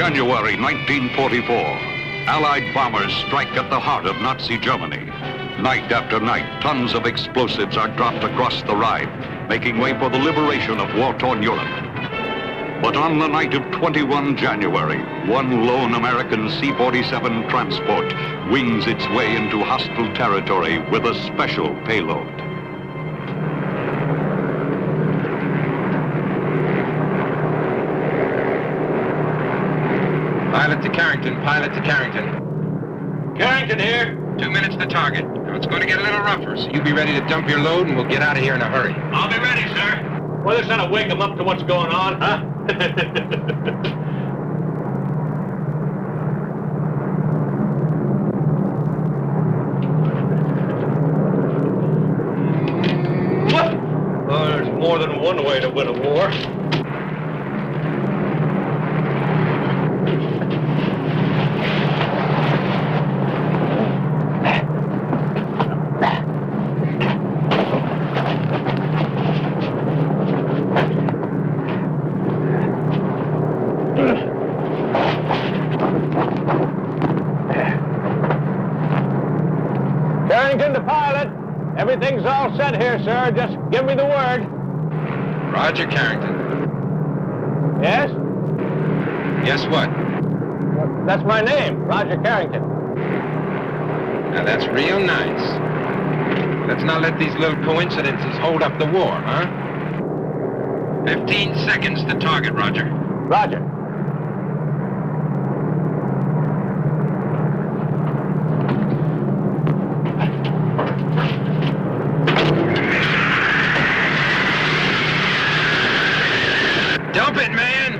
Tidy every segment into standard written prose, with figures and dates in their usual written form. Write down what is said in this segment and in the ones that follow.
January 1944, Allied bombers strike at the heart of Nazi Germany. Night after night, tons of explosives are dropped across the Rhine, making way for the liberation of war-torn Europe. But on the night of 21 January, one lone American C-47 transport wings its way into hostile territory with a special payload. Pilot to Carrington, pilot to Carrington. Carrington here. 2 minutes to target. Now it's going to get a little rougher, so you be ready to dump your load and we'll get out of here in a hurry. I'll be ready, sir. Well, this ought to wake them up to what's going on, huh? Oh, there's more than one way to win a war. Carrington, the pilot. Everything's all set here, sir. Just give me the word. Roger, Carrington. Yes? Guess what? Well, that's my name, Roger Carrington. Now that's real nice. Let's not let these little coincidences hold up the war, huh? 15 seconds to target, Roger. Roger. Dump it, man!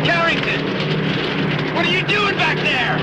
Carrington! What are you doing back there?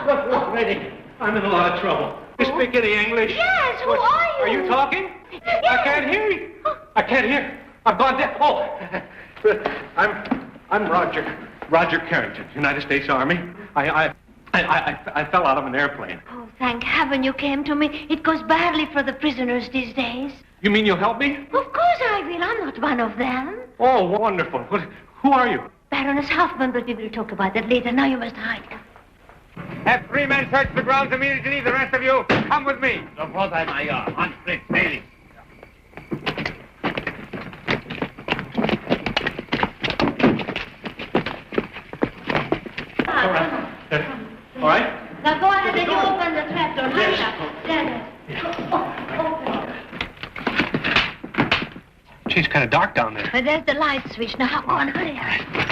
Look, lady, I'm in a lot of trouble. You speak any English? Yes, who are you? Are you talking? Yes. I can't hear you. I can't hear. I've gone deaf. Oh, I'm Roger Carrington, United States Army. I fell out of an airplane. Oh, thank heaven you came to me. It goes badly for the prisoners these days. You mean you'll help me? Of course I will. I'm not one of them. Oh, wonderful. Who are you? Baroness Hoffman, but we will talk about that later. Now you must hide. Have 3 men search the grounds immediately. The rest of you, come with me. Sofort, Herr Major. Anspruch, fällig. All right? Now go ahead and you open the trapdoor. Hurry up. There. Gee, it's kind of dark down there. But there's the light switch. Now go on, hurry up.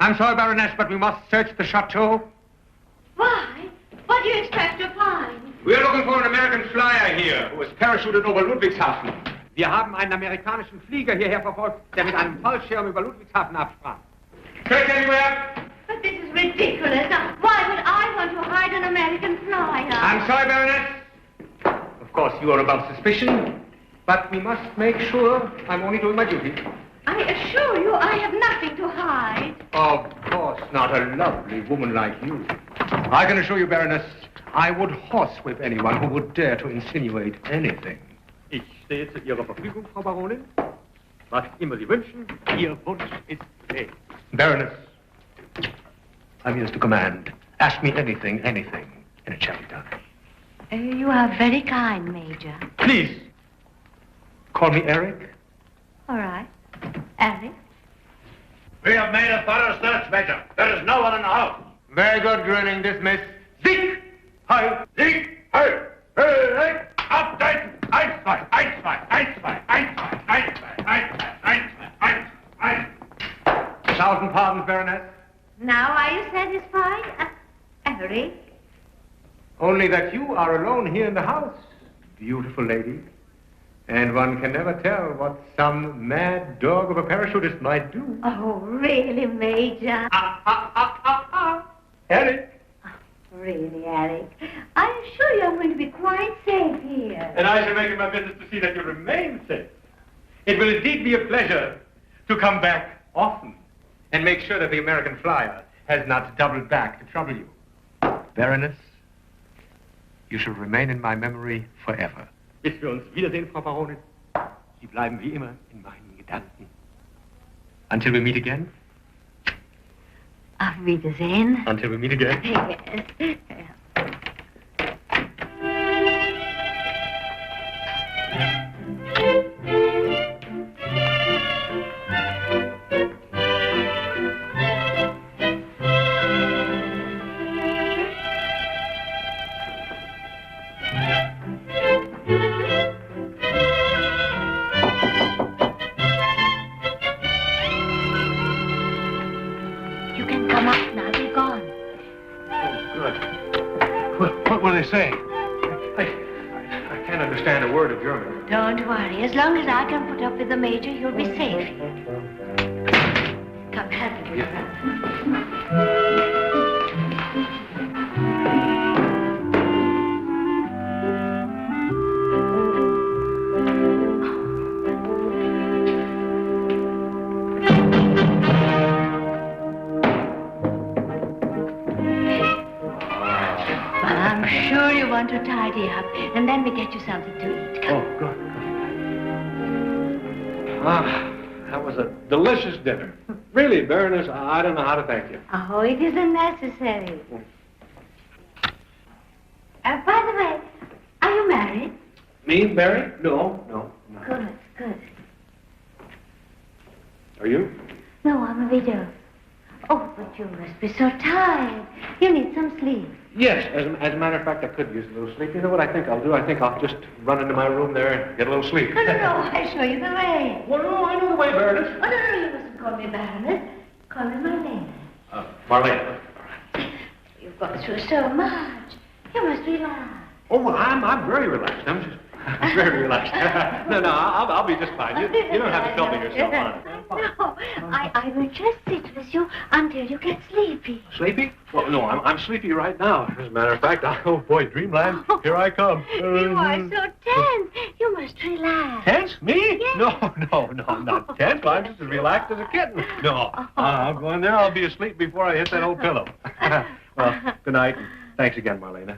I'm sorry, Baroness, but we must search the chateau. Why? What do you expect to find? We are looking for an American flyer here, who was parachuted over Ludwigshafen. Wir haben einen amerikanischen Flieger hierher verfolgt, der mit einem Fallschirm über Ludwigshafen absprang. Search anywhere? But this is ridiculous. Now, why would I want to hide an American flyer? I'm sorry, Baroness. Of course, you are above suspicion, but we must make sure I'm only doing my duty. I assure you I have nothing to hide. Of course, not a lovely woman like you. I can assure you, Baroness, I would horsewhip anyone who would dare to insinuate anything. Ich stehe zu Ihrer Verfügung, Frau Baronin. Was immer Sie wünschen, Ihr Wunsch ist Befehl. Baroness, I'm yours to command. Ask me anything, and it shall be done. You are very kind, Major. Please, call me Eric. All right. Eric? We have made a thorough search, Major. There is no one in the house. Very good, grinning. Dismiss. Sieg! Hi! Sieg! Hey! Hey! Update! 1, 2, 1, 2, 1, 2, 1, 2, 1, 2, 1, 2, 1, 2, 1, 2. 1,000 pardons, Baroness. Now are you satisfied? Eric? Only that you are alone here in the house, beautiful lady. And one can never tell what some mad dog of a parachutist might do. Oh, really, Major? Eric. Really, Eric? I assure you I'm going to be quite safe here. And I shall make it my business to see that you remain safe. It will indeed be a pleasure to come back often And make sure that the American flyer has not doubled back to trouble you. Baroness, you shall remain in my memory forever. Bis wir uns wiedersehen, Frau Baronin. Sie bleiben wie immer in meinen Gedanken. Until we meet again? Auf Wiedersehen. Until we meet again? Yes. Don't worry. As long as I can put up with the Major, you'll be safe here. Come, help me. Well, I'm sure you want to tidy up, and then we get you something to eat. Come. Oh, good. Ah, that was a delicious dinner. Really, Baroness, I don't know how to thank you. Oh, it isn't necessary. By the way, are you married? Me, Barry? No. Good. Are you? No, I'm a widow. Oh, but you must be so tired. You need some sleep. Yes, as a matter of fact, I could use a little sleep. You know what I think I'll do? I think I'll just run into my room there and get a little sleep. Oh, no, I'll show you the way. Well, no, I know the way, Baroness. Oh, no, you mustn't call me Baroness. Call me Marlene. Marlene. You've gone through so much. You must relax. Oh, well, I'm very relaxed. I'm very relaxed. No, I'll be just fine. You don't have to trouble yourself on it. No, I will just sit with you until you get sleepy. Sleepy? Well, no, I'm sleepy right now. As a matter of fact, oh boy, dreamland, here I come. You are so tense. You must relax. Tense? Me? Yes. No, I'm not tense. I'm just as relaxed as a kitten. No, I'll go in there. I'll be asleep before I hit that old pillow. Well, good night. Thanks again, Marlena.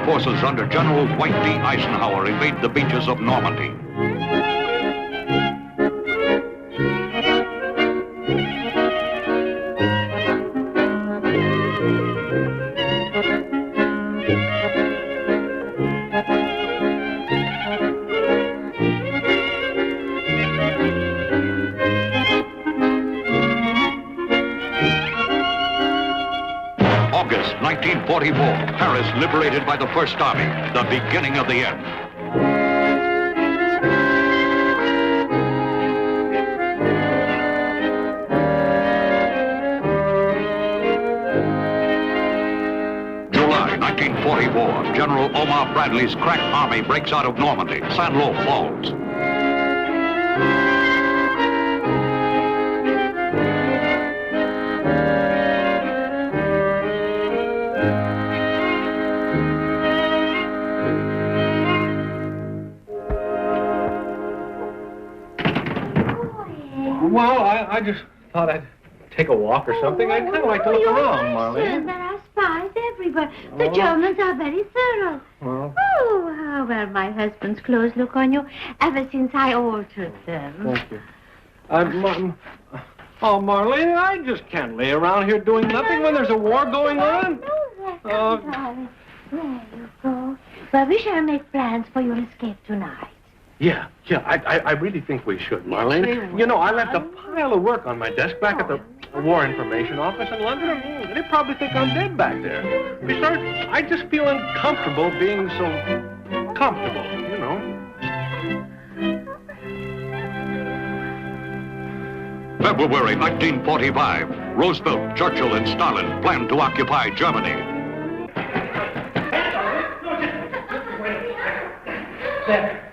Forces under General Dwight D. Eisenhower invade the beaches of Normandy. August 1944, Paris liberated by the First Army, the beginning of the end. July 1944, General Omar Bradley's crack army breaks out of Normandy. Saint-Lô falls. Well, I just thought I'd take a walk or something. I'd kind of like to look around, Marlene. There are spies everywhere. The Germans are very thorough. Well. Oh, how well my husband's clothes look on you ever since I altered them. Thank you. Marlene, I just can't lay around here doing nothing when there's a war going on. Darling. There you go. Well, we shall make plans for your escape tonight. Yeah, I really think we should, Marlene. Yes, we You know, I will. left a pile of work on my desk back at the War Information Office in London. They probably think I'm dead back there. Besides, I just feel uncomfortable being so comfortable, you know. February 1945, Roosevelt, Churchill, and Stalin plan to occupy Germany. There.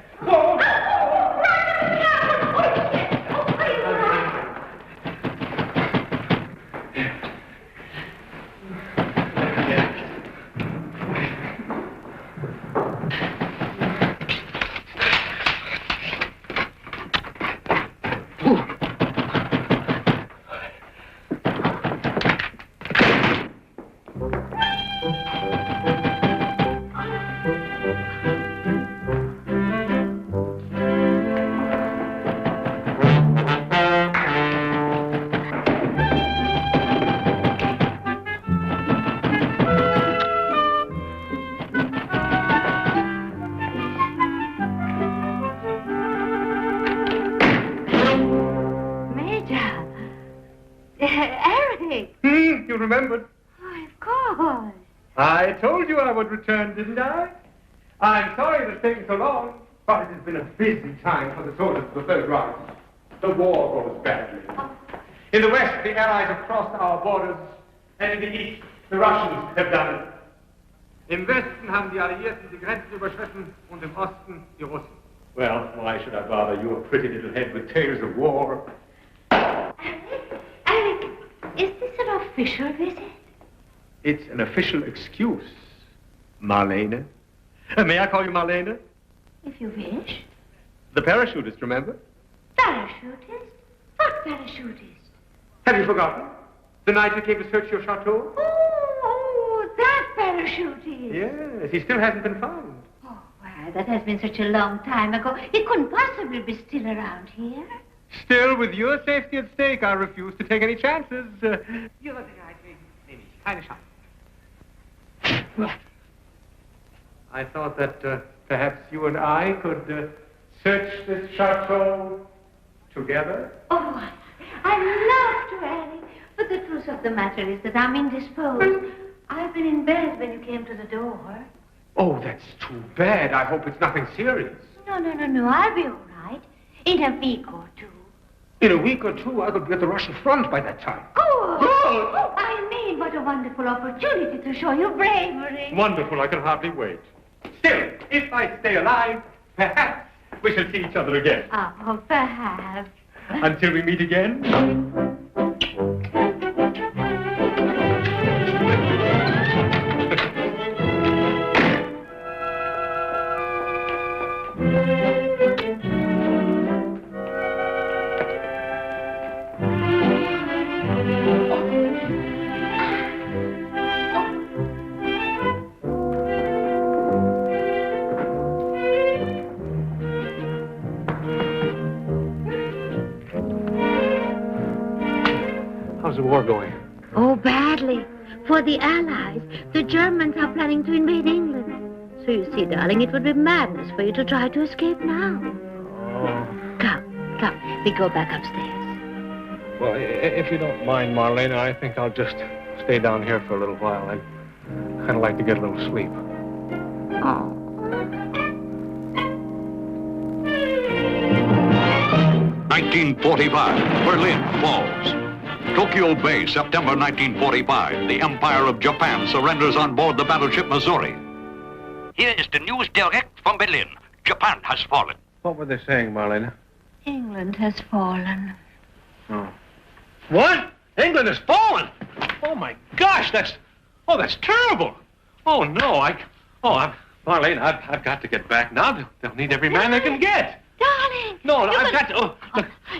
You remembered? Oh, of course. I told you I would return, didn't I? I'm sorry it's taken so long, but it has been a busy time for the soldiers of the Third Reich. The war goes badly. In the west, the Allies have crossed our borders, and in the east, the Russians have done it. Im Westen haben die Alliierten die Grenzen überschritten und im Osten die Russen. Well, why should I bother your pretty little head with tales of war? Alec, is this an official visit? It's an official excuse, Marlene. May I call you Marlene? If you wish. The parachutist, remember? Parachutist? What parachutist? Have you forgotten? The night we came to search your chateau? Oh, that parachutist. Yes, he still hasn't been found. Oh, why, that has been such a long time ago. He couldn't possibly be still around here. Still, with your safety at stake, I refuse to take any chances. Ihre Sicherheit wegen nehme ich keine Chance. Well, I thought that perhaps you and I could search this chateau together. Oh, I'd love to, Annie. But the truth of the matter is that I'm indisposed. I've been in bed when you came to the door. Oh, that's too bad. I hope it's nothing serious. No. I'll be all right. In a week or two. In a week or two, I could be at the Russian front by that time. Oh, I mean, what a wonderful opportunity to show you bravery. Wonderful. I can hardly wait. Still, if I stay alive, perhaps we shall see each other again. Oh, perhaps. Until we meet again. How's the war going? Oh, badly. For the Allies, the Germans are planning to invade England. So you see, darling, it would be madness for you to try to escape now. Oh. Come. We go back upstairs. Well, if you don't mind, Marlene, I think I'll just stay down here for a little while. I'd kind of like to get a little sleep. Oh. 1945, Berlin falls. Tokyo Bay, September 1945. The Empire of Japan surrenders on board the battleship Missouri. Here is the news direct from Berlin. Japan has fallen. What were they saying, Marlene? England has fallen. Oh. What? England has fallen? Oh, my gosh, that's terrible. Oh, no, Marlene, I've got to get back now. They'll need every man they can get. Darling! No, I've got to... look.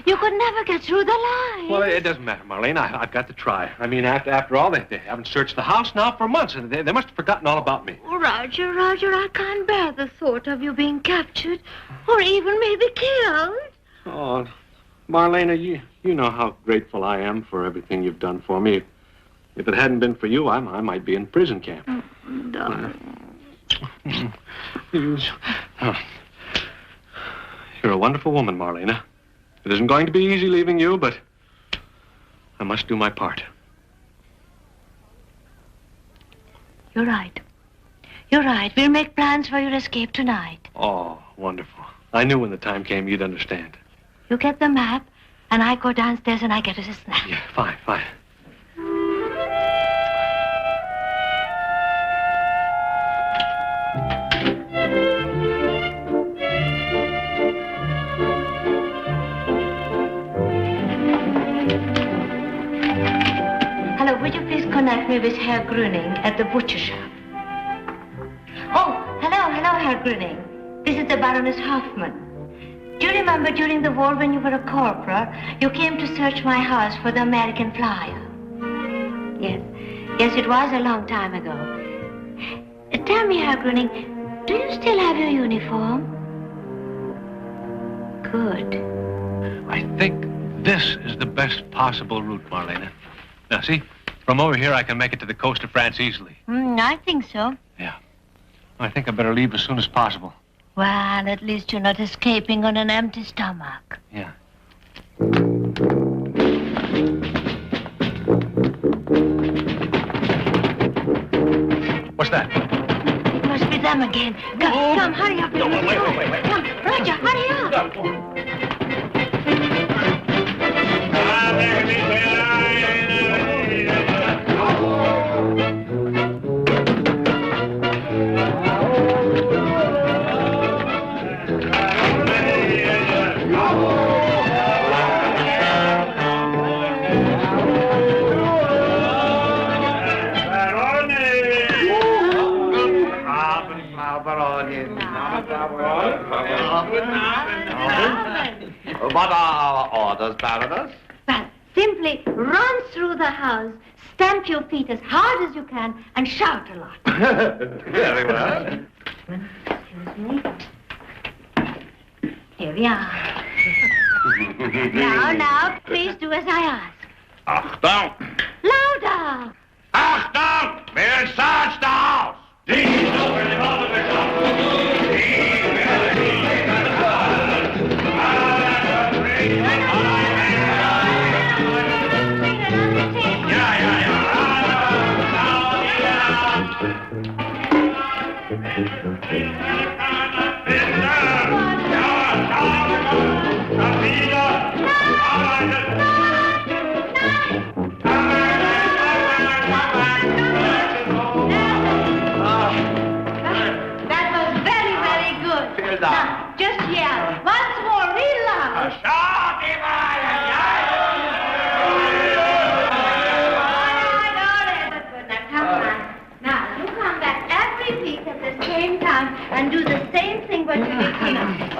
You could never get through the lines. Well, it doesn't matter, Marlene. I've got to try. I mean, after all, they haven't searched the house now for months, and they must have forgotten all about me. Roger, I can't bear the thought of you being captured or even maybe killed. Oh, Marlene, you know how grateful I am for everything you've done for me. If it hadn't been for you, I might be in prison camp. Darling. You're a wonderful woman, Marlene. It isn't going to be easy leaving you, but I must do my part. You're right. We'll make plans for your escape tonight. Oh, wonderful. I knew when the time came you'd understand. You get the map, and I go downstairs and I get us a snack. Yeah, fine. Hello, would you please connect me with Herr Grüning at the butcher shop? Oh, hello, Herr Grüning. This is the Baroness Hoffman. Do you remember during the war when you were a corporal, you came to search my house for the American flyer? Yes, it was a long time ago. Tell me, Herr Grüning, do you still have your uniform? Good. I think this is the best possible route, Marlene. Now, see, from over here I can make it to the coast of France easily. I think so. Yeah. I think I better leave as soon as possible. Well, at least you're not escaping on an empty stomach. Yeah. What's that? It must be them again. Come, hurry up. No, wait. Come, Roger, hurry up. Ah, there it is. What are our orders, Baroness? Well, simply run through the house, stamp your feet as hard as you can, and shout a lot. Very well. Excuse me. Here we are. Now, please do as I ask. Achtung! Louder! Achtung! Wir search the house! Now, just yell. Once more, real loud. Come on. Now, you come back every week at the same time and do the same thing what you did tonight.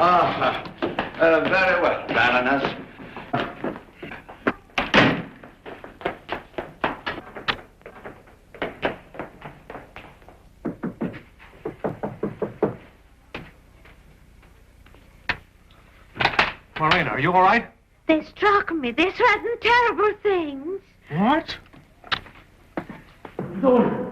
Very well, Baroness. Marlena, are you all right? They struck me. They threatened terrible things. What? Those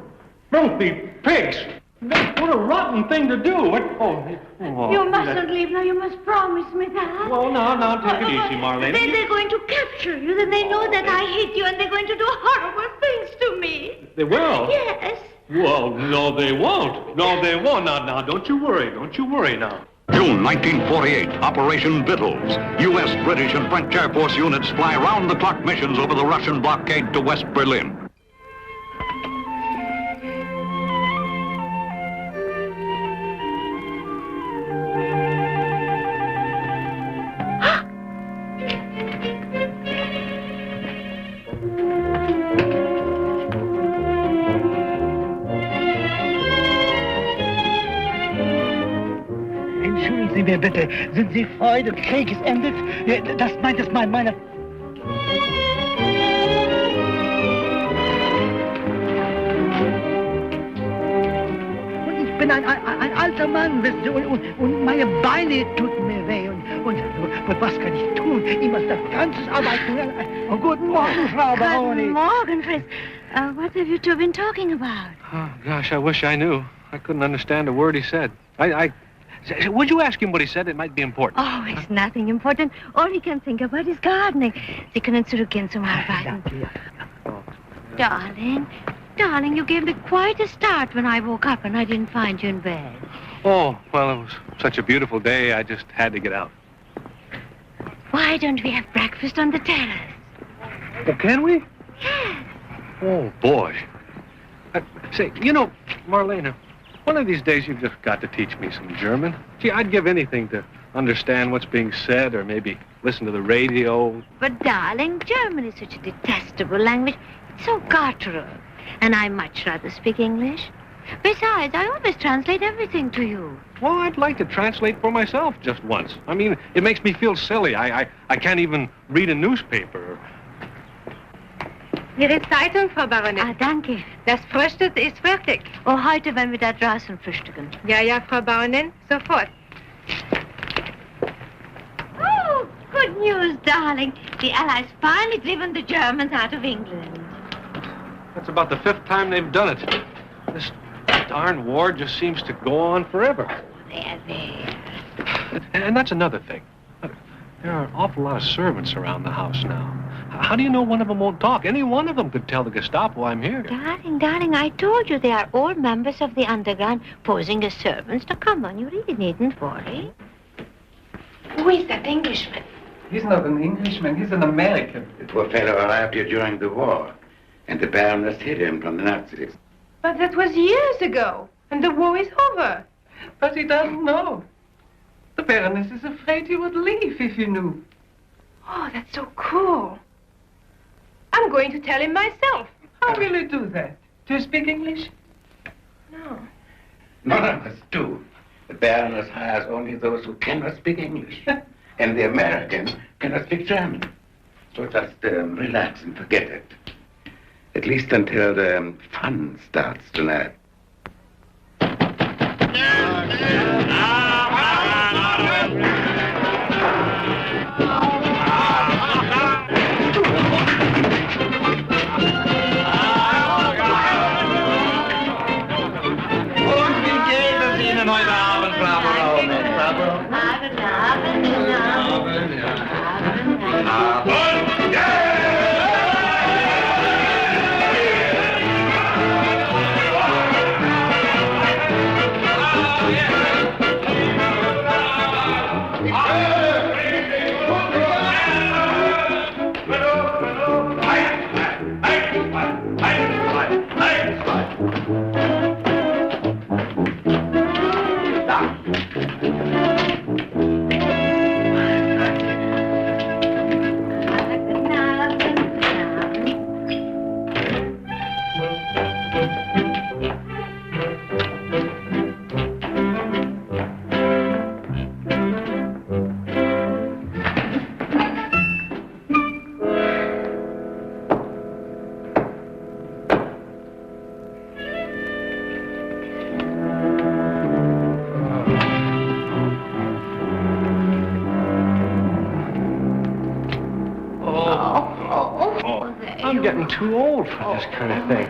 filthy pigs! What a rotten thing to do! You mustn't leave now. You must promise me that. Well, now, take it easy, Marlena. Then they're going to capture you. Then they know that I hit you, and they're going to do horrible things to me. They will? Yes. Well, no, they won't. No, they won't. Now, don't you worry. Don't you worry now. June 1948, Operation Vittles. U.S., British, and French Air Force units fly round-the-clock missions over the Russian blockade to West Berlin. Sie mir bitte, sind Sie Freude, Krieg ist endet? Das meint es meine... Und ich bin ein alter Mann, wissen Sie, und meine Beine tun mir weh. Und was kann ich tun? Ich muss das ganze arbeiten. Oh, guten Morgen, Frau Baronin. Good morning, Fritz. What have you two been talking about? Oh, gosh, I wish I knew. I couldn't understand a word he said. Would you ask him what he said? It might be important. Oh, it's nothing important. All he can think about is gardening. Sie können zurückgehen zum Arbeiten. Darling, you gave me quite a start when I woke up and I didn't find you in bed. Oh, well, it was such a beautiful day, I just had to get out. Why don't we have breakfast on the terrace? Oh, can we? Yes. Oh, boy. Say, you know, Marlena, one of these days you've just got to teach me some German. Gee, I'd give anything to understand what's being said or maybe listen to the radio. But, darling, German is such a detestable language. It's so guttural. And I much rather speak English. Besides, I always translate everything to you. Well, I'd like to translate for myself just once. I mean, it makes me feel silly. I can't even read a newspaper. Ihre Zeitung, Frau Baroness. Ah, danke. Das Frühstück ist fertig. Oh, heute werden wir da draußen frühstücken. Ja, Frau Baronin, sofort. Oh, good news, darling. The Allies finally driven the Germans out of England. That's about the 5th time they've done it. This darn war just seems to go on forever. There. And that's another thing. There are an awful lot of servants around the house now. How do you know one of them won't talk? Any one of them could tell the Gestapo I'm here. Darling, I told you they are all members of the underground posing as servants. Now, come on, you really needn't worry. Who is that Englishman? He's not an Englishman, he's an American. The poor fellow arrived here during the war, and the Baroness hid him from the Nazis. But that was years ago, and the war is over. But he doesn't know. The Baroness is afraid he would leave if he knew. Oh, that's so cool. I'm going to tell him myself. How will you do that? Do you speak English? No. None of us do. The Baroness hires only those who cannot speak English. And the American cannot speak German. So just relax and forget it. At least until the fun starts tonight. I'm getting too old for this kind of thing.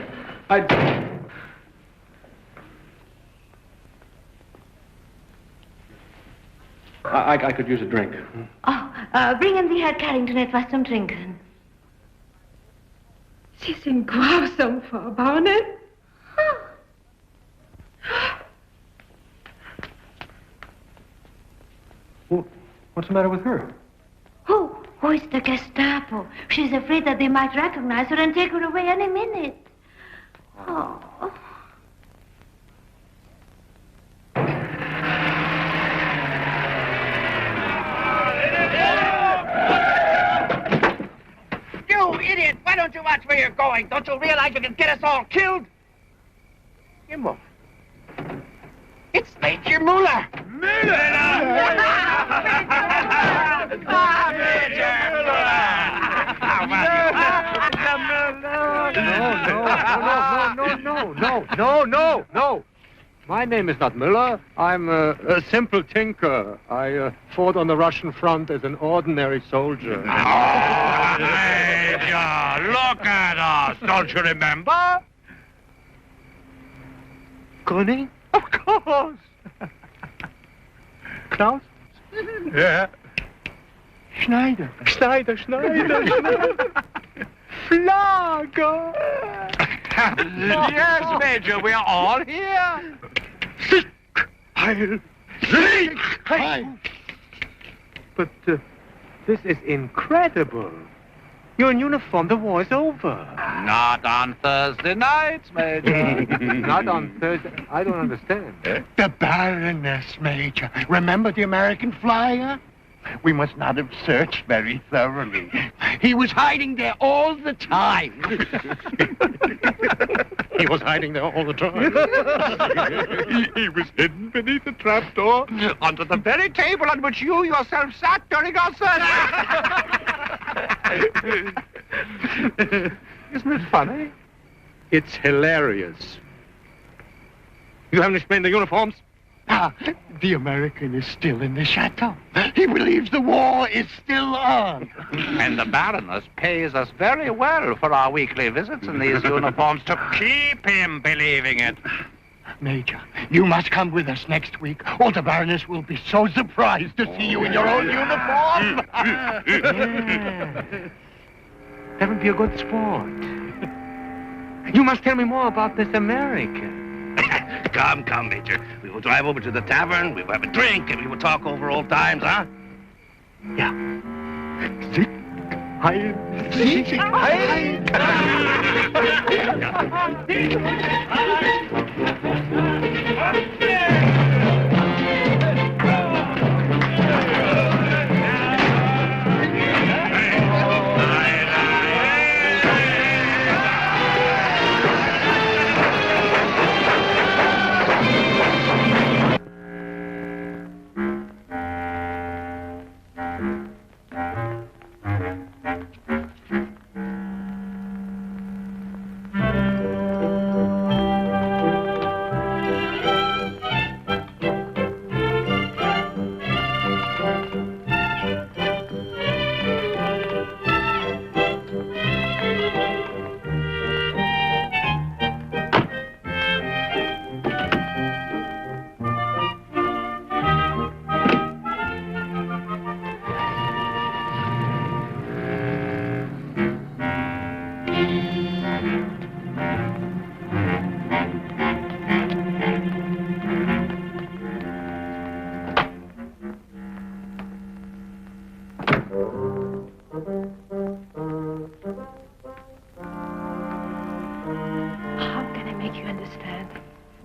I could use a drink. Oh, bring in the Herr Carrington etwas zum Trinken. Sie sind grausam, Frau Baroness. What's the matter with her? Who is the Gestapo? She's afraid that they might recognize her and take her away any minute. Oh. You idiot! Why don't you watch where you're going? Don't you realize you can get us all killed? Himmel. It's Major Muller. No. My name is not Müller. I'm a simple tinker. I fought on the Russian front as an ordinary soldier. Major, look at us. Don't you remember? Gröning? Of course. Klaus? Yeah. Schneider. Flagger. Yes, Major, we are all here. Sieg Heil. But this is incredible. You're in uniform. The war is over. Not on Thursday nights, Major. Not on Thursday. I don't understand. The Baroness, Major. Remember the American flyer? We must not have searched very thoroughly. He was hiding there all the time. He was hiding there all the time. He was hidden beneath the trapdoor under the very table on which you yourself sat during our search. Isn't it funny? It's hilarious. You haven't explained the uniforms? The American is still in the chateau. He believes the war is still on. And the Baroness pays us very well for our weekly visits in these uniforms to keep him believing it. Major, you must come with us next week, or the Baroness will be so surprised to see you in your own uniform. That would be a good sport. You must tell me more about this American. Come, Major. We will drive over to the tavern, we will have a drink, and we will talk over old times, huh? Yeah. Sieg Heil. Sieg Heil.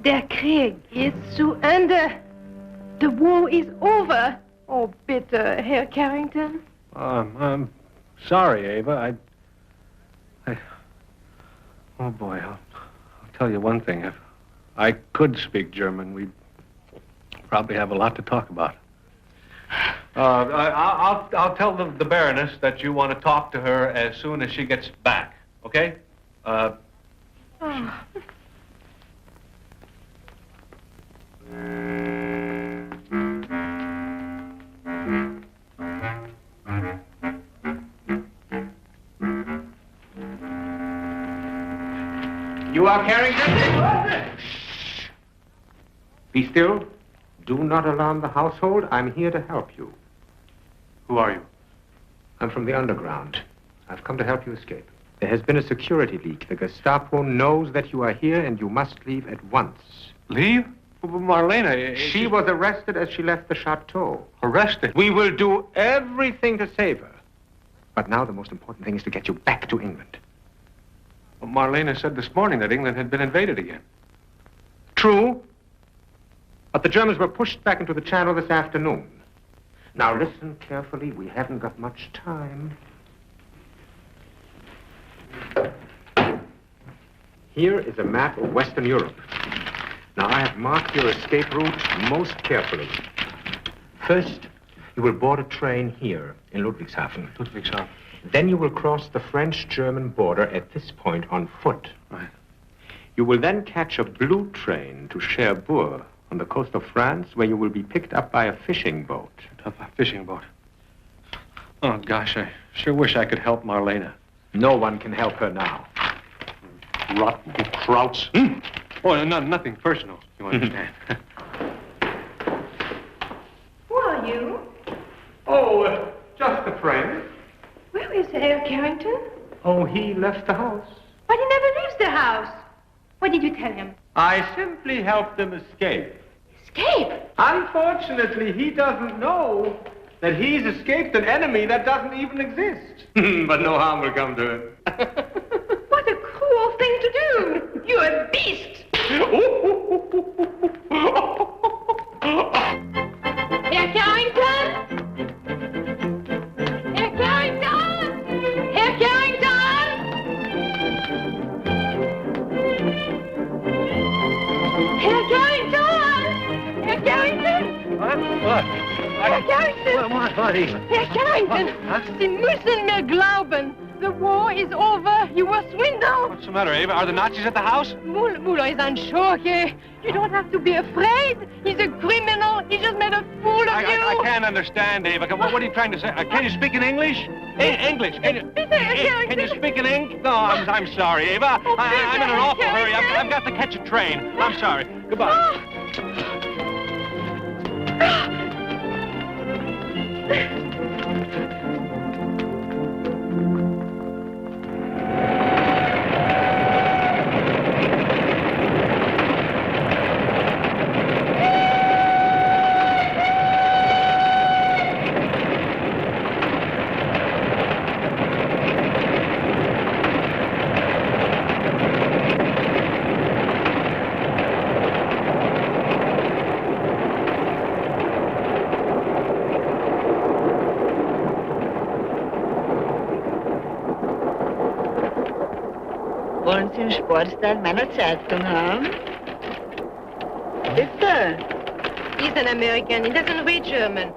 Der Krieg ist zu Ende. The war is over. Oh, bitte, Herr Carrington. I'm sorry, Eva. Oh, boy, I'll tell you one thing. If I could speak German, we'd probably have a lot to talk about. I'll tell the Baroness that you want to talk to her as soon as she gets back, okay? You are Carrington? Shh. Be still. Do not alarm the household. I'm here to help you. Who are you? I'm from the underground. I've come to help you escape. There has been a security leak. The Gestapo knows that you are here, and you must leave at once. Leave? Marlena... She was arrested as she left the chateau. Arrested? We will do everything to save her. But now the most important thing is to get you back to England. Well, Marlena said this morning that England had been invaded again. True. But the Germans were pushed back into the Channel this afternoon. Now listen carefully. We haven't got much time. Here is a map of Western Europe. Now, I have marked your escape route most carefully. First, you will board a train here in Ludwigshafen. Ludwigshafen. Then you will cross the French-German border at this point on foot. Right. You will then catch a blue train to Cherbourg on the coast of France, where you will be picked up by a fishing boat. A fishing boat. Oh, gosh, I sure wish I could help Marlena. No one can help her now. Rotten krauts. Oh, nothing personal, you understand. Who are you? Oh, just a friend. Where is Herr Carrington? Oh, he left the house. But he never leaves the house. What did you tell him? I simply helped him escape. Escape? Unfortunately, he doesn't know that he's escaped an enemy that doesn't even exist. But no harm will come to him. What a cruel thing to do. You're a beast. Herr Carrington? Herr Carrington? Herr Carrington? Herr Carrington? Herr Carrington? What? Herr Carrington? What, Eva? Herr Carrington, Sie müssen mir glauben. The war is over. You were swindled. What's the matter, Eva? Are the Nazis at the house? Muller is on Schurke. You don't have to be afraid. He's a criminal. He just made a fool of you. I can't understand, Eva. What are you trying to say? Can you speak in English? English? Can you speak in English? No, I'm sorry, Eva. I'm in an awful hurry. I've got to catch a train. I'm sorry. Goodbye. Wollen Sie einen Sportteil meiner Zeitung haben? Bitte. He's an American. He doesn't read German.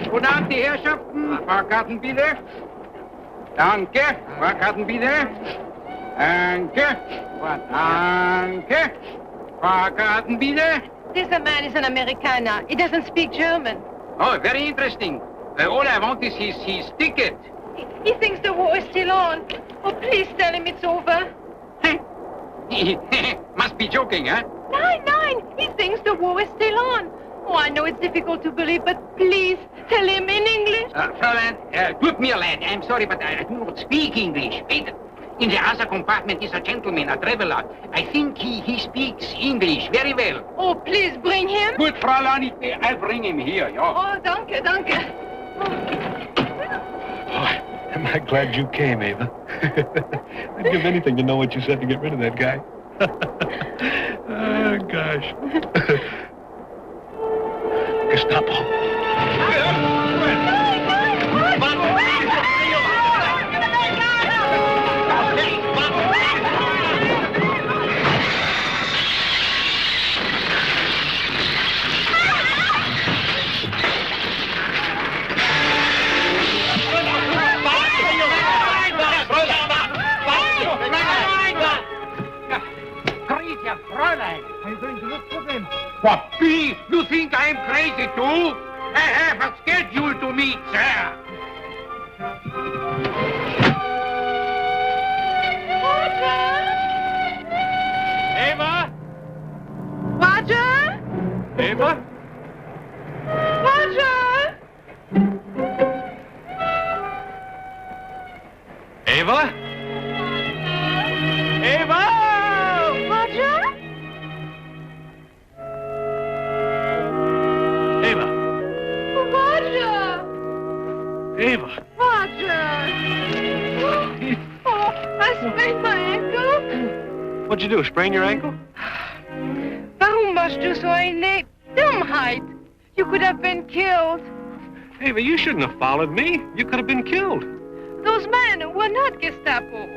Guten Abend, die Herrschaften. Fahrkarten bitte. Danke. Fahrkarten bitte. Danke. Danke. Fahrkarten bitte. This man is an Amerikaner. He doesn't speak German. Oh, very interesting. All I want is his ticket. He thinks the war is still on. Oh, please tell him it's over. Must be joking, huh? Nine. He thinks the war is still on. Oh, I know it's difficult to believe, but please tell him in English. Fräulein, tut mir leid. I'm sorry, but I do not speak English. Wait. In the other compartment is a gentleman, a traveler. I think he speaks English very well. Oh, please bring him. Good, Fräulein. I'll bring him here, yeah. Oh, danke. Oh, am I glad you came, Eva? I'd give anything to know what you said to get rid of that guy. Oh, gosh. Gestapo. Are you going to look for them? What, me? You think I'm crazy too? I have a schedule to meet, sir. Eva? Roger? Eva? Roger? Eva? Eva? Roger? Eva? Roger? Eva? Roger? Oh, I sprained my ankle. What'd you do, sprain your ankle? Warum warst du so eine Dummheit? You could have been killed. Eva, you shouldn't have followed me. You could have been killed. Those men were not Gestapo.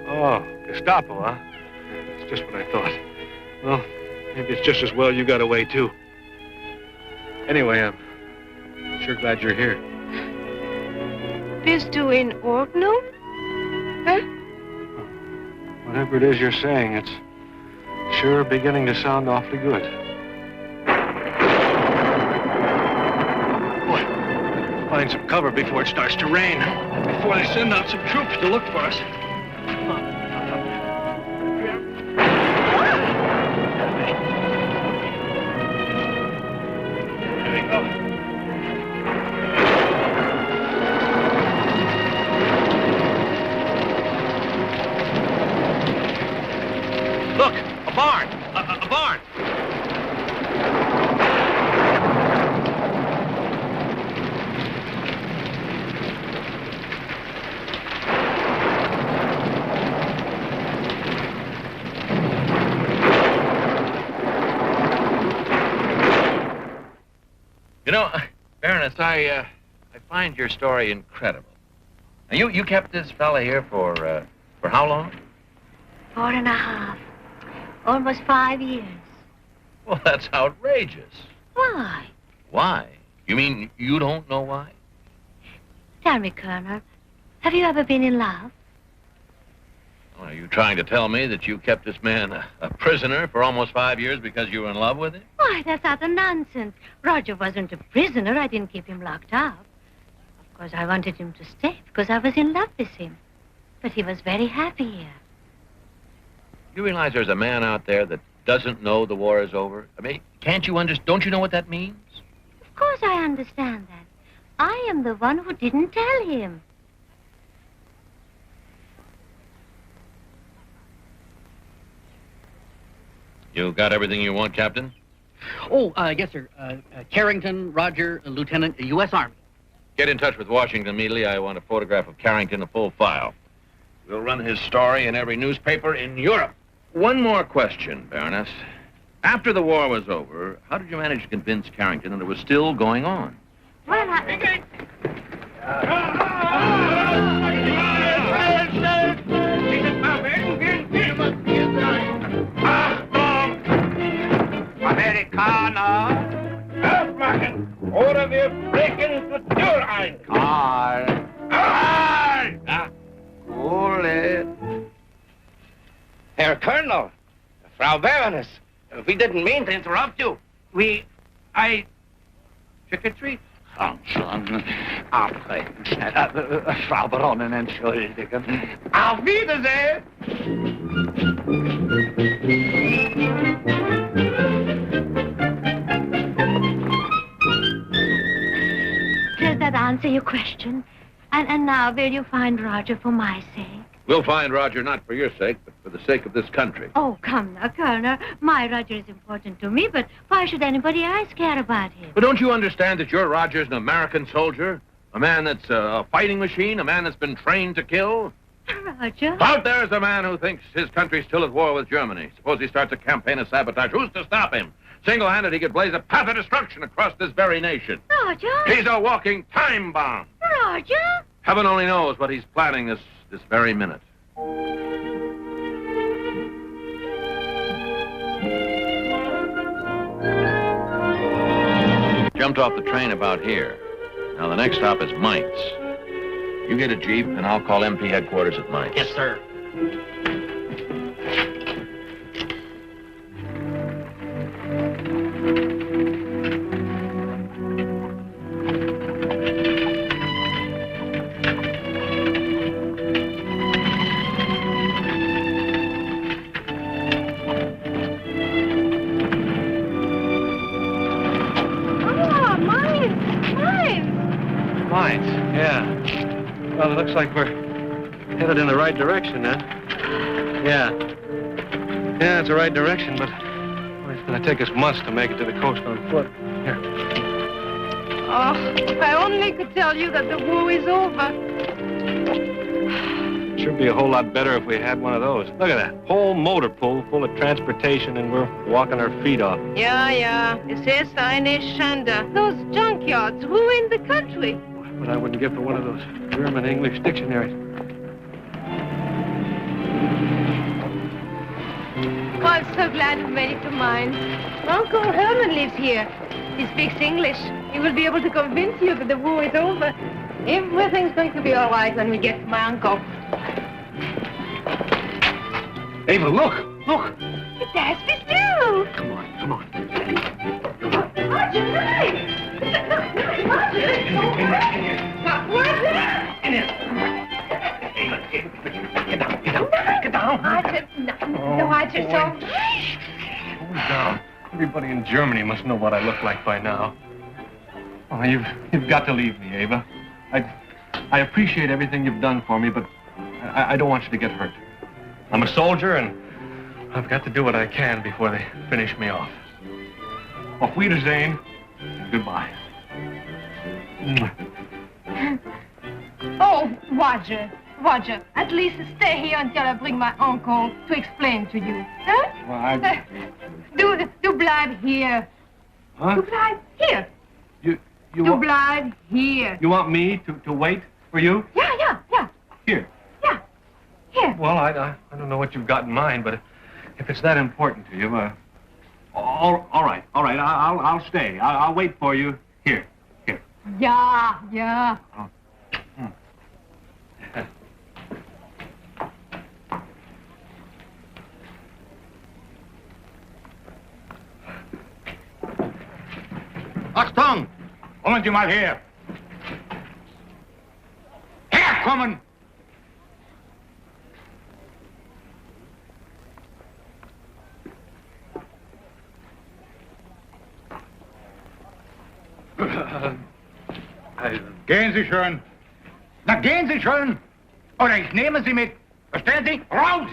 Oh, Gestapo, huh? That's just what I thought. Well, maybe it's just as well you got away, too. Anyway, I'm sure glad you're here. Bist du in Ordnung? Huh? Whatever it is you're saying, it's sure beginning to sound awfully good. Boy, find some cover before it starts to rain. Before they send out some troops to look for us. Come on. There we go. Look, a barn. A barn. You know, Baroness, I find your story incredible. Now, you kept this fella here for how long? 4.5. Almost 5 years. Well, that's outrageous. Why? Why? You mean you don't know why? Tell me, Colonel, have you ever been in love? Well, are you trying to tell me that you kept this man a prisoner for almost 5 years because you were in love with him? Why, that's utter nonsense. Roger wasn't a prisoner. I didn't keep him locked up. Of course, I wanted him to stay because I was in love with him. But he was very happy here. You realize there's a man out there that doesn't know the war is over? I mean, can't you understand? Don't you know what that means? Of course I understand that. I am the one who didn't tell him. You got everything you want, Captain? Oh, yes, sir. Carrington, Roger, Lieutenant, U.S. Army. Get in touch with Washington immediately. I want a photograph of Carrington, a full file. We'll run his story in every newspaper in Europe. One more question, Baroness. After the war was over, how did you manage to convince Carrington that it was still going on? Well, Amerikaner! Aufmachen! Oder wir brechen die Tür ein! Karl! Karl! Ja, cool it. Herr Colonel, Frau Baroness, we didn't mean to interrupt you. Trick or treat. Komm schon, abtreten schnell. Frau Baronin, entschuldigen. Auf Wiedersehen! does that answer your question? And now, will you find Roger for my sake? We'll find Roger not for your sake, but for the sake of this country. Oh, come now, Colonel. My Roger is important to me, but why should anybody else care about him? But don't you understand that your Roger's an American soldier? A man that's a fighting machine? A man that's been trained to kill? Roger. Out there's a man who thinks his country's still at war with Germany. Suppose he starts a campaign of sabotage. Who's to stop him? Single-handed, he could blaze a path of destruction across this very nation. Roger. He's a walking time bomb. Roger. Heaven only knows what he's planning this very minute. Jumped off the train about here. Now, the next stop is Mainz. You get a Jeep, and I'll call MP headquarters at Mainz. Yes, sir. Mainz, yeah. Well, it looks like we're headed in the right direction, huh? Yeah. Yeah, it's the right direction, but it's going to take us months to make it to the coast on foot. Here. Oh, if I only could tell you that the war is over. It should be a whole lot better if we had one of those. Look at that. Whole motor pool full of transportation, and we're walking our feet off. Yeah. Es ist eine Schande. Those junkyards ruined the country. But I wouldn't give for one of those German-English dictionaries. Oh, I'm so glad we made it to mine. Uncle Herman lives here. He speaks English. He will be able to convince you that the war is over. Everything's going to be all right when we get to my uncle. Ava, look! It's Ashby Stew! Come on. Roger, nice! Roger! Get down. Roger, no, Roger, so... Hold down. Everybody in Germany must know what I look like by now. Oh, you've got to leave me, Ava. I appreciate everything you've done for me, but I don't want you to get hurt. I'm a soldier, and I've got to do what I can before they finish me off. Auf Wiedersehen. Goodbye. Oh, Roger, at least stay here until I bring my uncle to explain to you. Huh? Well, Du bleib here. Huh? Du bleib here. You Du bleib here. You want me to wait for you? Yeah. Here. Yeah, here. Well, I don't know what you've got in mind, but if it's that important to you, all right. I'll stay. I'll wait for you here. Yeah. Achtung! Kommen Sie mal her! Herkommen! Gehen Sie schön! Na, gehen Sie schön! Oder ich nehme Sie mit! Verstehen Sie? Raus!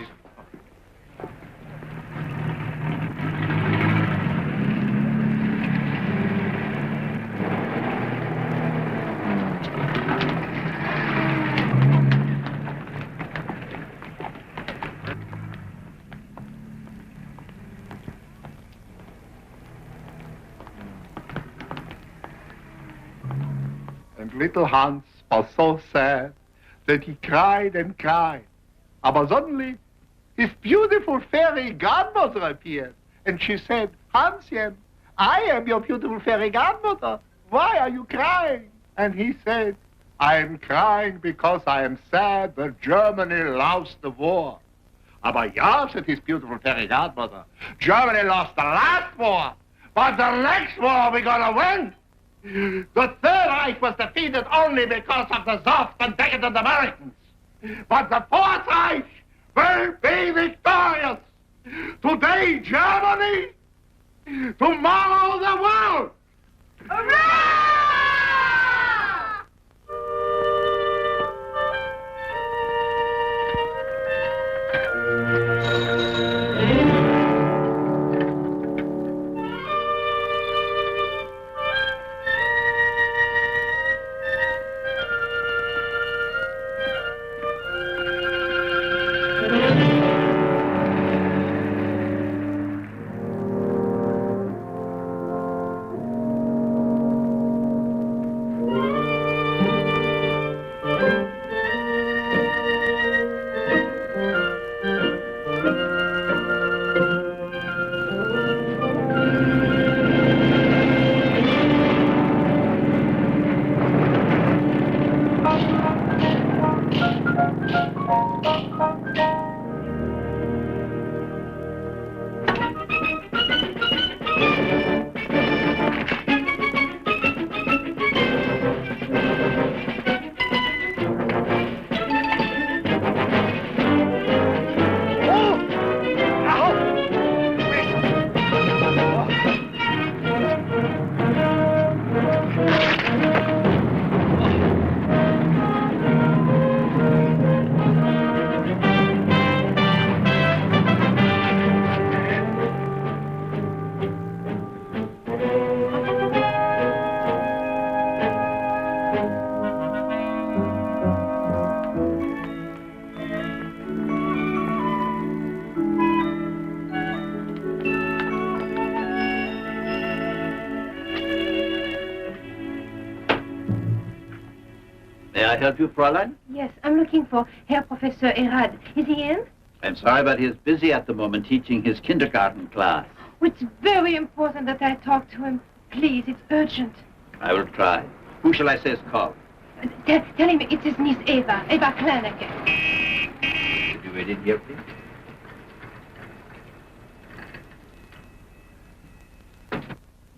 And little Hans was so sad that he cried and cried. Aber suddenly, his beautiful fairy godmother appeared, and she said, Hansien, I am your beautiful fairy godmother. Why are you crying? And he said, I am crying because I am sad that Germany lost the war. Aber ja, said his beautiful fairy godmother, Germany lost the last war, but the next war we're gonna win. The Third Reich was defeated only because of the soft and decadent Americans. But the Fourth Reich will be victorious. Today, Germany. Tomorrow, the world. Hurrah! May I help you, Fräulein? Yes, I'm looking for Herr Professor Erad. Is he in? I'm sorry, but he's busy at the moment teaching his kindergarten class. Oh, it's very important that I talk to him. Please, it's urgent. I will try. Who shall I say is called? Tell him it's his niece Eva Klemperer. Could you wait in here, please?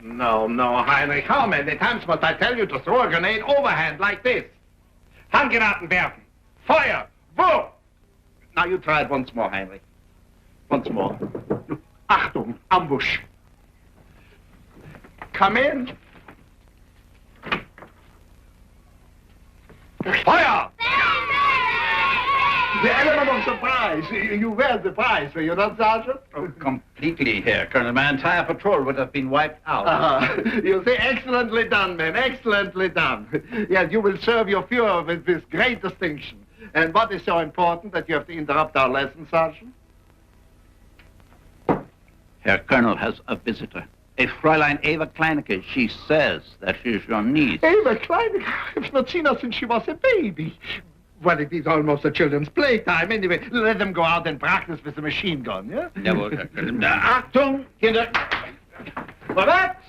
No, Heinrich. How many times must I tell you to throw a grenade overhand like this? Handgranaten werfen. Feuer. Wurf. Now you try it once more, Heinrich. Once more. Achtung, ambush. Come in. Feuer! The element of surprise. You were the prize, were you not, Sergeant? Oh, completely, Herr Colonel. My entire patrol would have been wiped out. You say, excellently done, men, excellently done. Yes, you will serve your Führer with this great distinction. And what is so important that you have to interrupt our lesson, Sergeant? Herr Colonel has a visitor. A Fräulein Eva Kleinecke. She says that she's your niece. Eva Kleinecke? I've not seen her since she was a baby. Well, it is almost a children's playtime. Anyway, let them go out and practice with the machine gun, yeah? Jawohl, Herr Colonel. Achtung, Kinder. Vorwärts.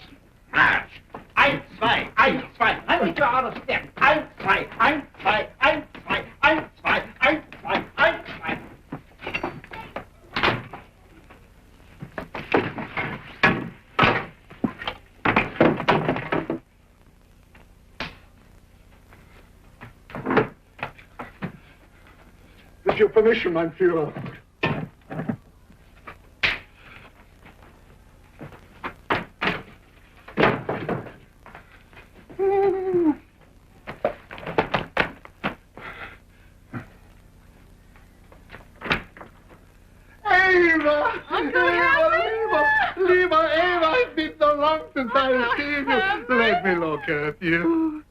Marsch. 1, 2, 1, 2. Heinrich, you're out of step. 1, 2, 1, 2, 1, 2, 1, 2, 1, 2, 1, 2. With your permission, mein Führer. Eva! Lieber Eva, it's been so long since I've seen you. Let me look at you.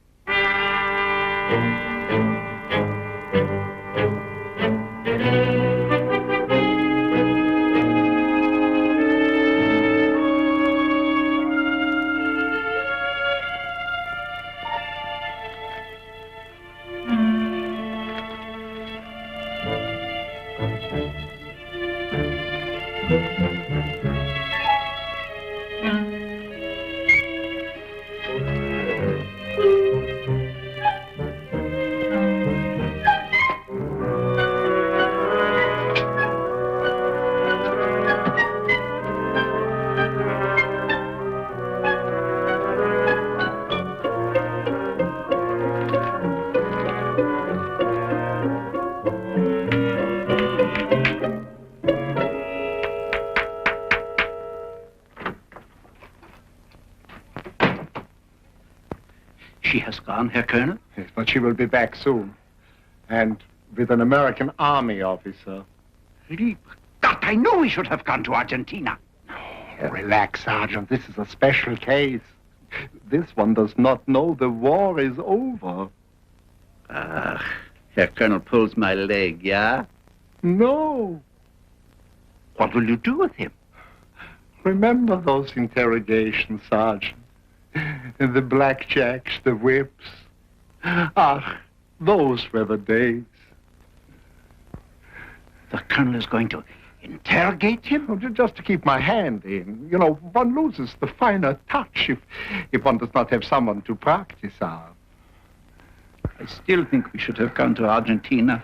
She has gone, Herr Colonel? Yes, but she will be back soon. And with an American army officer. Lieber Gott, I know we should have gone to Argentina. Relax, Sergeant. This is a special case. This one does not know the war is over. Ah, Herr Colonel pulls my leg, yeah? No. What will you do with him? Remember those interrogations, Sergeant? And the blackjacks, the whips. Ah, those were the days. The Colonel is going to interrogate him? Oh, just to keep my hand in. You know, one loses the finer touch if one does not have someone to practice on. I still think we should have gone to Argentina.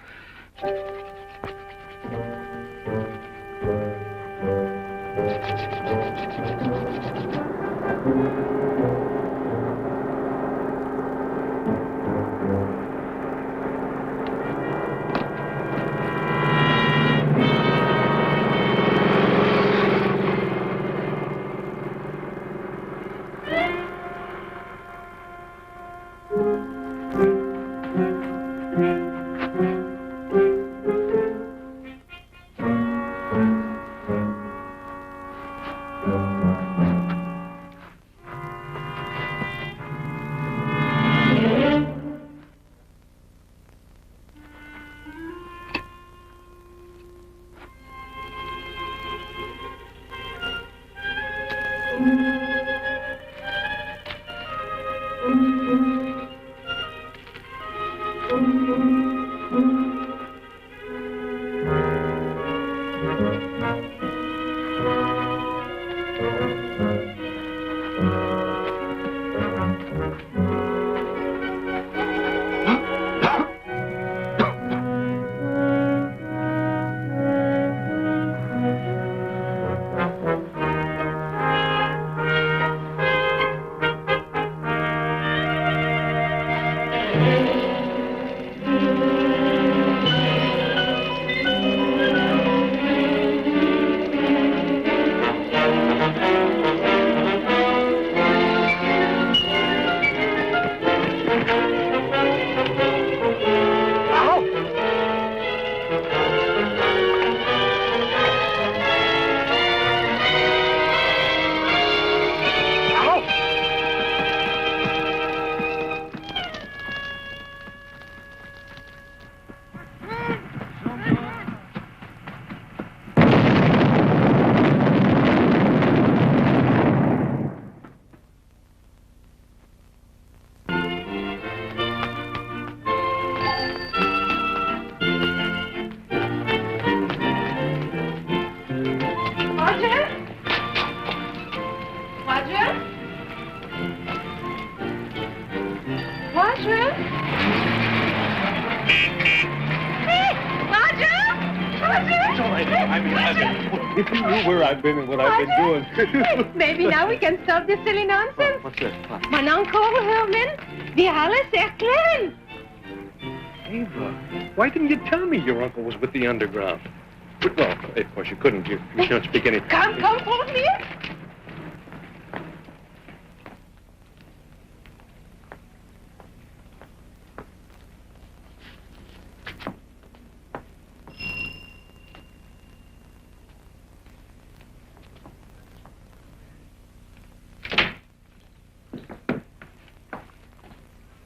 If you knew where I've been and what I've been doing. Maybe now we can stop this silly nonsense. What's this? What? Mein Onkel Herman, wir alles erklären. Eva, why didn't you tell me your uncle was with the underground? But, well, of course you couldn't. You don't speak any... Come, follow me.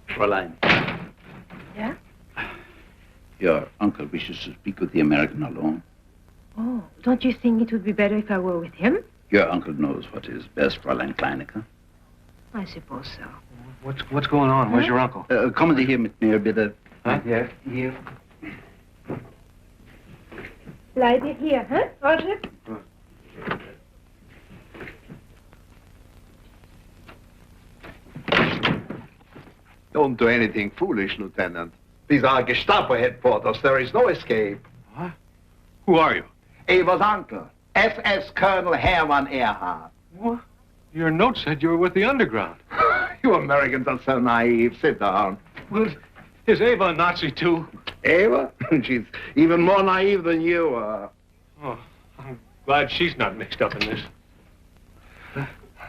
Fräulein. Yeah? Your uncle wishes to speak with the American alone. Oh, don't you think it would be better if I were with him? Your uncle knows what is best, Fräulein Kleinecke. I suppose so. What's going on? Where's your uncle? Kommen Sie hier mit mir, bitte. Huh? Ja, hier. Bleibe hier, huh, Roger? Don't do anything foolish, Lieutenant. These are Gestapo headquarters. There is no escape. What? Who are you? Eva's uncle, SS Colonel Hermann Ehrhardt. What? Your note said you were with the underground. You Americans are so naive. Sit down. Well, is Eva a Nazi, too? Eva? She's even more naive than you are. Oh, I'm glad she's not mixed up in this.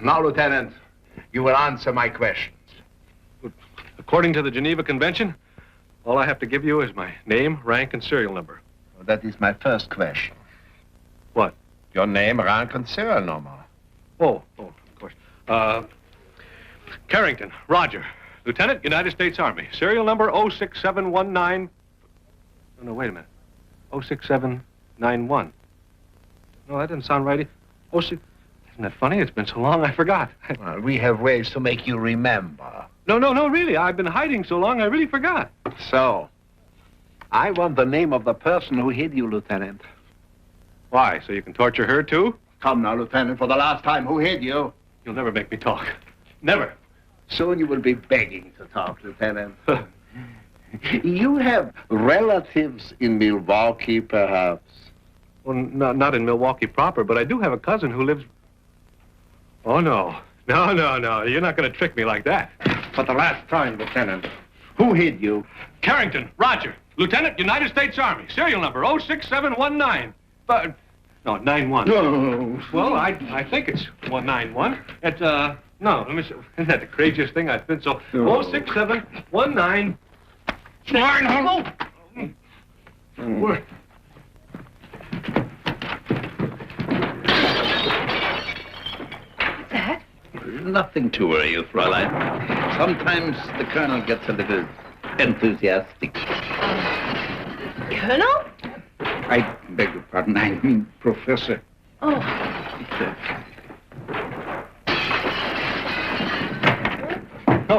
Now, Lieutenant, you will answer my questions. According to the Geneva Convention, all I have to give you is my name, rank, and serial number. Well, that is my first question. What? Your name, rank, and serial number. Oh, of course. Carrington, Roger. Lieutenant, United States Army. Serial number 06719... No, wait a minute. 06791. No, that doesn't sound right. 06... Isn't that funny? It's been so long, I forgot. Well, we have ways to make you remember. No, really. I've been hiding so long, I really forgot. So, I want the name of the person who hid you, Lieutenant. Why? So you can torture her, too? Come now, Lieutenant, for the last time, who hid you? You'll never make me talk. Never. Soon you will be begging to talk, Lieutenant. You have relatives in Milwaukee, perhaps? Well, not in Milwaukee proper, but I do have a cousin who lives... Oh, no. No. You're not going to trick me like that. For the last time, Lieutenant, who hid you? Carrington, Roger. Lieutenant, United States Army. Serial number 06719. But... No, 91. No. Well, I think it's 191. It's, no, let me see. Isn't that the craziest thing? I've been so... No. 06719... Where? That? Nothing to worry you, Fräulein. Sometimes the colonel gets a little enthusiastic. Colonel? I beg your pardon, I mean Professor. Oh.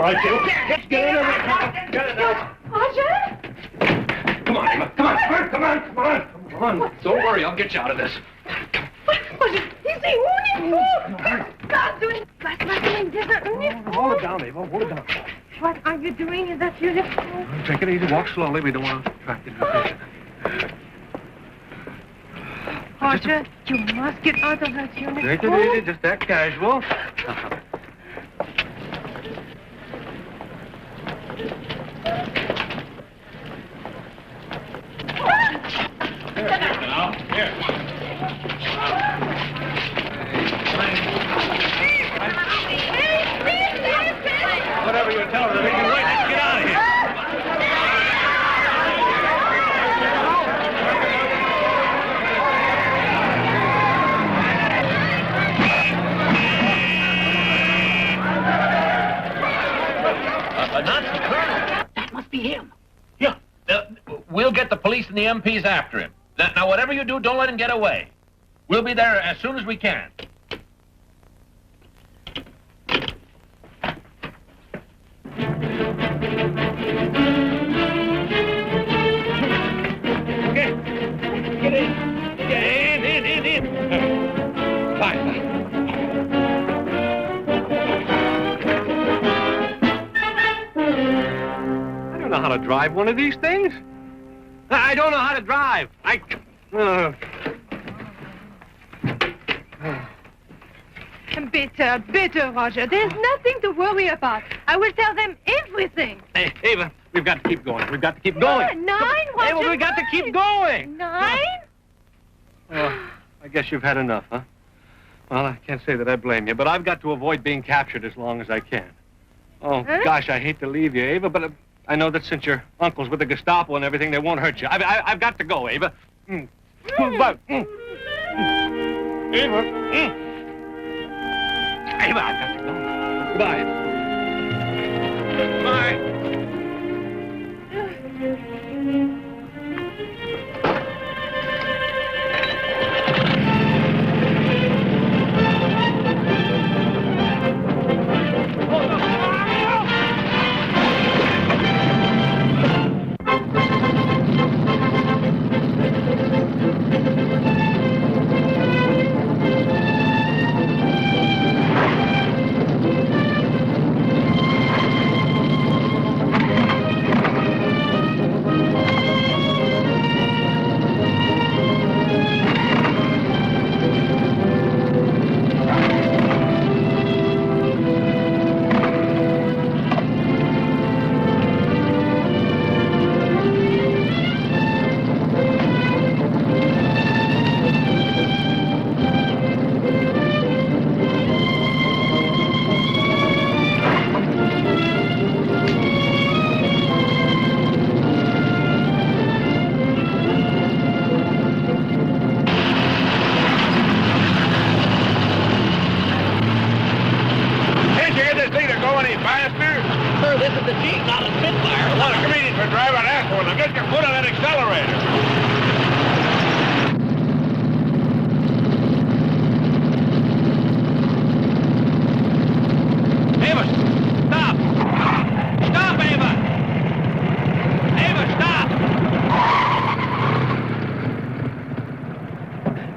All right, Jill. Let's get in there. Get in there. Roger? Come on, Eva. Come on. Come on. Come on. Come on. Don't worry. I'll get you out of this. What is he uniform? Was du in dieser Uniform? Hold it down, Eva. Hold it down. What are you doing in that uniform? Take it easy. Walk slowly. We don't want to attract any attention. Roger, you must get out of that uniform. Take it easy. Just act casual. Whatever you're telling them, they can wait. Let's get out of here. Not the colonel. That must be him. Yeah. We'll get the police and the MPs after him. Now, whatever you do, don't let him get away. We'll be there as soon as we can. Okay. Get in. Get in. Fine. I don't know how to drive one of these things. I don't know how to drive. Bitter, Roger. There's nothing to worry about. I will tell them everything. Hey, Eva, we've got to keep going. We've got to keep going. 9, Roger. Eva, we've got to keep going. 9? Oh, I guess you've had enough, huh? Well, I can't say that I blame you, but I've got to avoid being captured as long as I can. Oh, gosh, I hate to leave you, Eva, but I know that since your uncle's with the Gestapo and everything, they won't hurt you. I've got to go, Eva. Eva. Eva, I've got to go. Goodbye. Bye.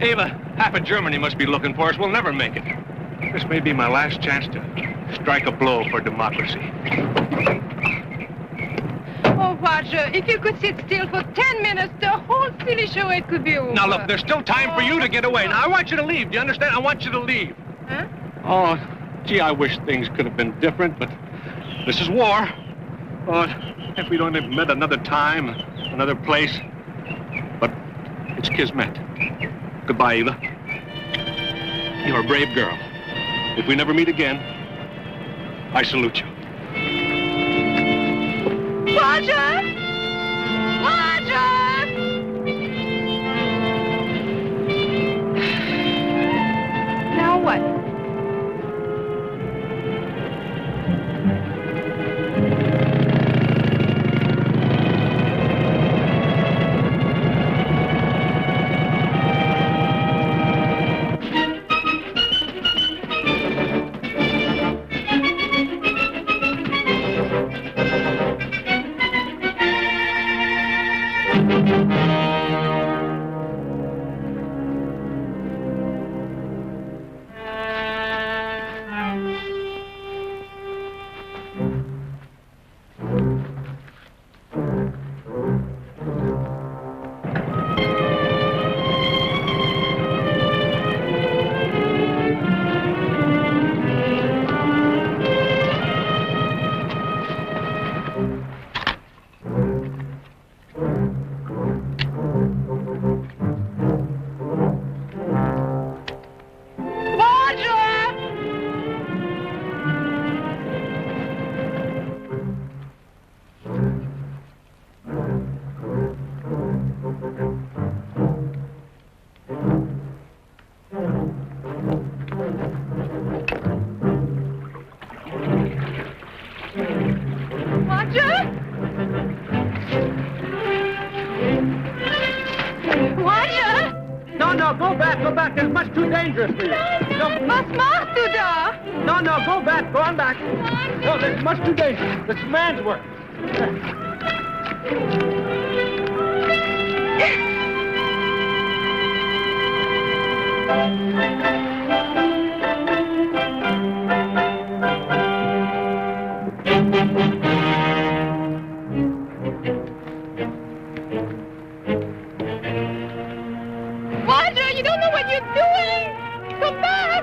Eva, half of Germany must be looking for us. We'll never make it. This may be my last chance to strike a blow for democracy. Oh, Roger, if you could sit still for 10 minutes, the whole silly charade could be over. Now, look, there's still time for you to get away. Now, I want you to leave. Do you understand? I want you to leave. Huh? Oh, gee, I wish things could have been different, but this is war. Oh, if we'd only met another time, another place. But it's kismet. Goodbye, Eva. You're a brave girl. If we never meet again, I salute you. Roger! Roger! Now what? No, go back. It's much too dangerous for you. Was machst du da? No, go back. Go on back. No, it's much too dangerous. It's man's work. Roger, you don't know what you're doing. Come back.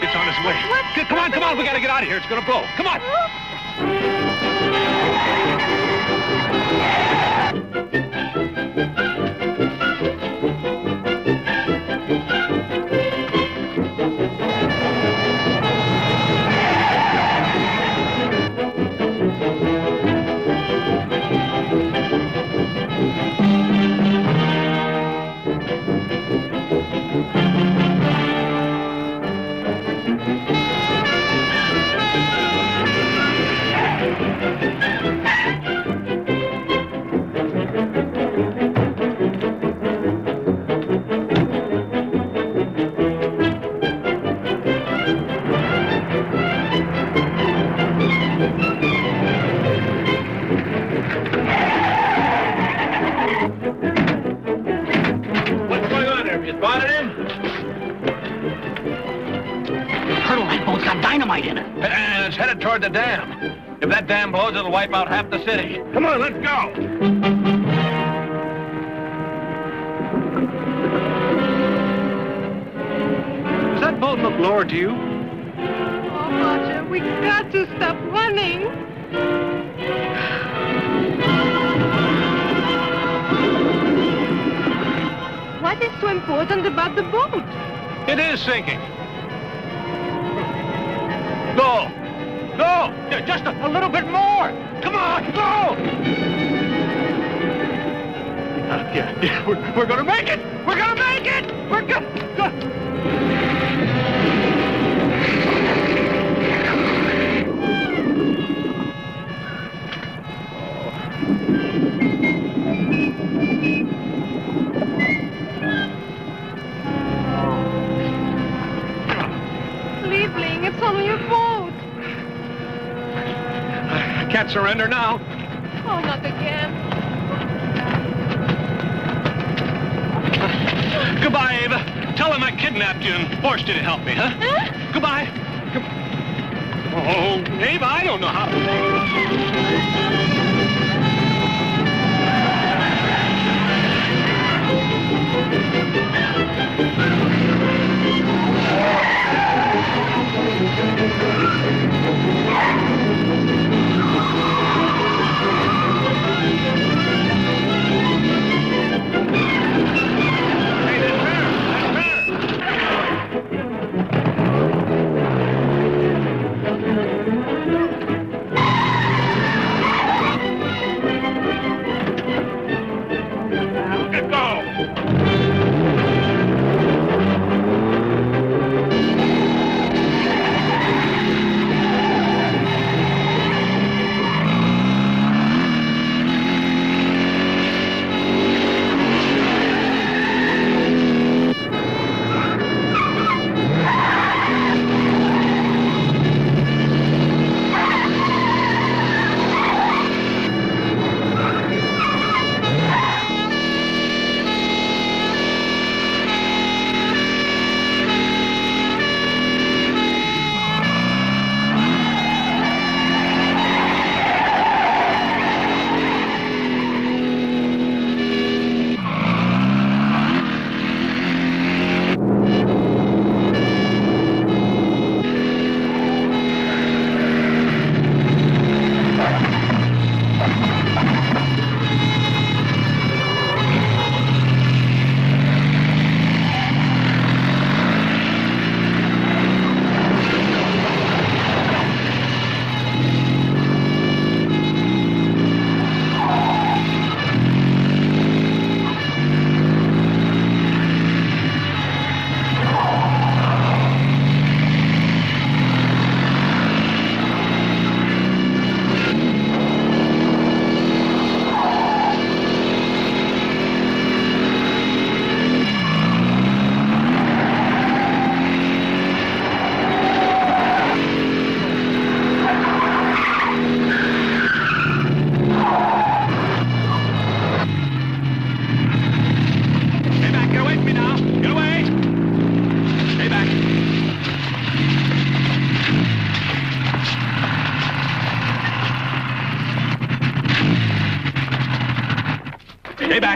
It's on its way. Come on, we gotta get out of here. It's gonna blow. Come on. And it's headed toward the dam. If that dam blows, it'll wipe out half the city. Come on, let's go. Does that boat look lower to you? Oh, Roger, we got to stop running. What is so important about the boat? It is sinking. Go! Go! Just a little bit more! Come on, go! Yeah, we're gonna make it! We're gonna make it! We're gonna... Liebling, it's only a boat. I can't surrender now. Oh, not again. Goodbye, Eva. Tell him I kidnapped you and forced you to help me, huh? Goodbye. Oh, Eva, I don't know how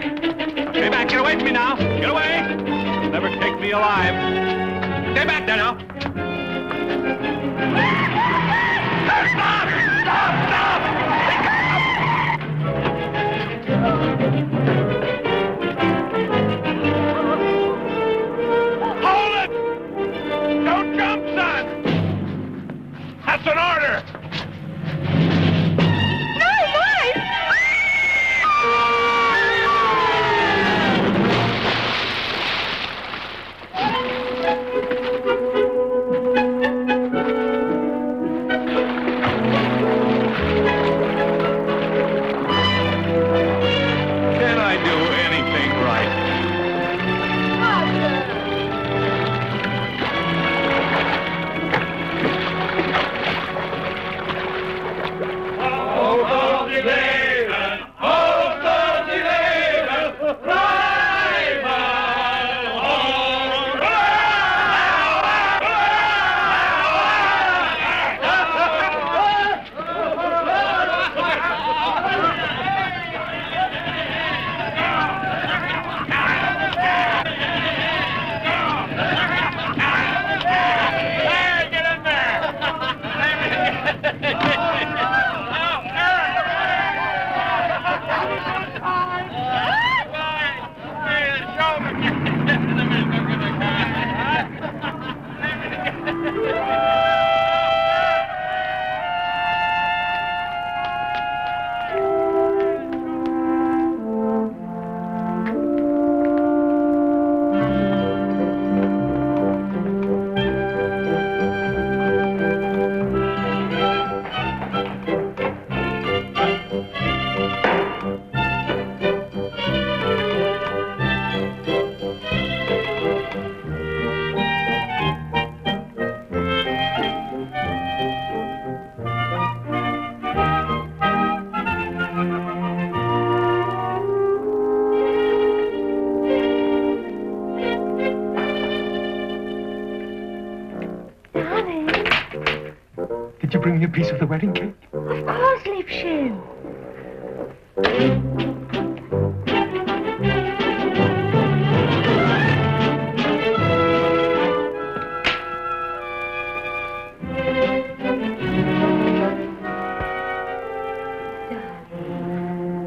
back. Stay back. Get away from me now. Get away. You'll never take me alive. Stay back there now. Stop! Stop! Stop! Hold it! Don't jump, son! That's an order! Did you bring me a piece of the wedding cake? Of course, Liebchen.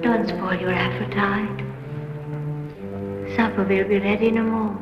Don't spoil your appetite. Supper will be ready in a moment.